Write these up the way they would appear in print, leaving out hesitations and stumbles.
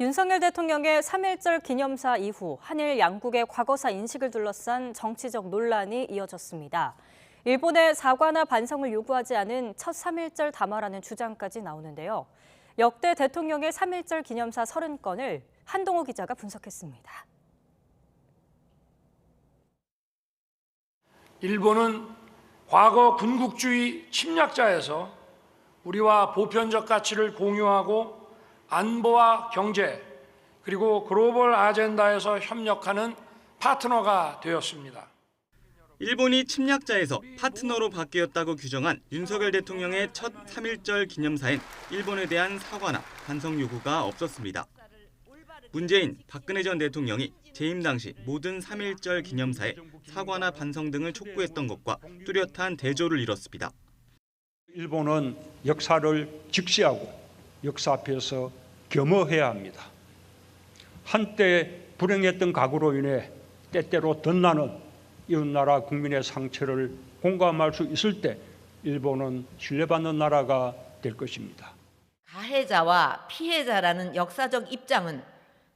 윤석열 대통령의 3.1절 기념사 이후 한일 양국의 과거사 인식을 둘러싼 정치적 논란이 이어졌습니다. 일본의 사과나 반성을 요구하지 않은 첫 3.1절 담화라는 주장까지 나오는데요. 역대 대통령의 3.1절 기념사 30건을 한동호 기자가 분석했습니다. 일본은 과거 군국주의 침략자에서 우리와 보편적 가치를 공유하고 안보와 경제 그리고 글로벌 아젠다에서 협력하는 파트너가 되었습니다. 일본이 침략자에서 파트너로 바뀌었다고 규정한 윤석열 대통령의 첫 3.1절 기념사엔 일본에 대한 사과나 반성 요구가 없었습니다. 문재인, 박근혜 전 대통령이 재임 당시 모든 3.1절 기념사에 사과나 반성 등을 촉구했던 것과 뚜렷한 대조를 이뤘습니다. 일본은 역사를 직시하고 역사 앞에서 겸허해야 합니다. 한때 불행했던 과거로 인해 때때로 덧나는 이웃나라 국민의 상처를 공감할 수 있을 때 일본은 신뢰받는 나라가 될 것입니다. 가해자와 피해자라는 역사적 입장은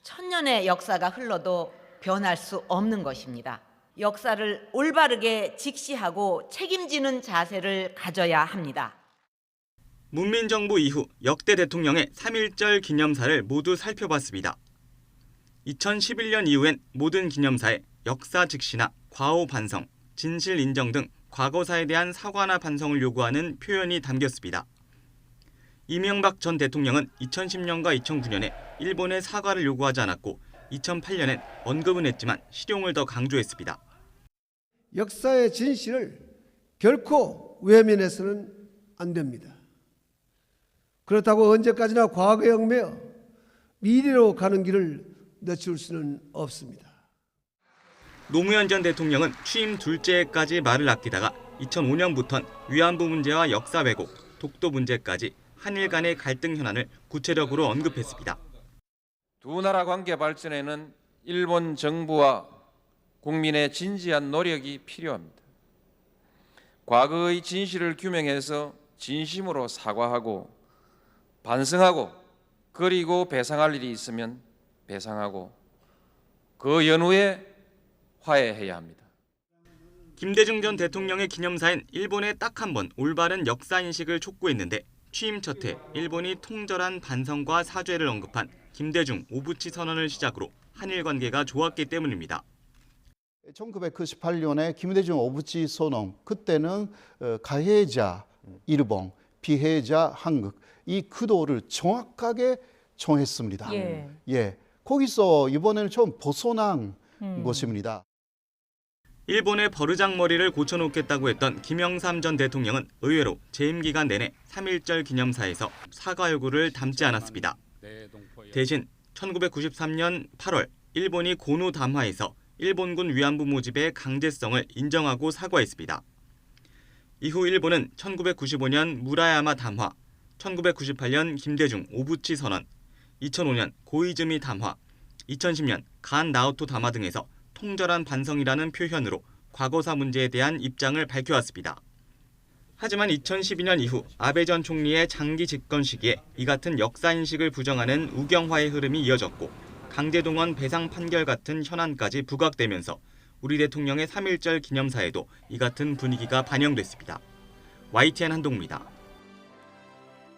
천년의 역사가 흘러도 변할 수 없는 것입니다. 역사를 올바르게 직시하고 책임지는 자세를 가져야 합니다. 문민정부 이후 역대 대통령의 3.1절 기념사를 모두 살펴봤습니다. 2011년 이후엔 모든 기념사에 역사 직시나 과오 반성, 진실 인정 등 과거사에 대한 사과나 반성을 요구하는 표현이 담겼습니다. 이명박 전 대통령은 2010년과 2009년에 일본에 사과를 요구하지 않았고 2008년엔 언급은 했지만 실용을 더 강조했습니다. 역사의 진실을 결코 외면해서는 안 됩니다. 그렇다고 언제까지나 과거에 얽매여 미래로 가는 길을 늦출 수는 없습니다. 노무현 전 대통령은 취임 둘째 해까지 말을 아끼다가 2005년부터는 위안부 문제와 역사 왜곡, 독도 문제까지 한일 간의 갈등 현안을 구체적으로 언급했습니다. 두 나라 관계 발전에는 일본 정부와 국민의 진지한 노력이 필요합니다. 과거의 진실을 규명해서 진심으로 사과하고 반성하고 그리고 배상할 일이 있으면 배상하고 그 연후에 화해해야 합니다. 김대중 전 대통령의 기념사엔 일본에 딱 한 번 올바른 역사인식을 촉구했는데 취임 첫 해 일본이 통절한 반성과 사죄를 언급한 김대중 오부치 선언을 시작으로 한일 관계가 좋았기 때문입니다. 1998년에 김대중 오부치 선언, 그때는 가해자 일본, 피해자 한국, 이 구도를 정확하게 정했습니다. 거기서 이번에는 좀 벗어난 것입니다. 일본의 버르장머리를 고쳐놓겠다고 했던 김영삼 전 대통령은 의외로 재임 기간 내내 3.1절 기념사에서 사과 요구를 담지 않았습니다. 대신 1993년 8월 일본이 고노 담화에서 일본군 위안부 모집의 강제성을 인정하고 사과했습니다. 이후 일본은 1995년 무라야마 담화, 1998년 김대중 오부치 선언, 2005년 고이즈미 담화, 2010년 간 나오토 담화 등에서 통절한 반성이라는 표현으로 과거사 문제에 대한 입장을 밝혀왔습니다. 하지만 2012년 이후 아베 전 총리의 장기 집권 시기에 이 같은 역사인식을 부정하는 우경화의 흐름이 이어졌고 강제동원 배상 판결 같은 현안까지 부각되면서 우리 대통령의 3.1절 기념사에도 이 같은 분위기가 반영됐습니다. YTN 한동우입니다.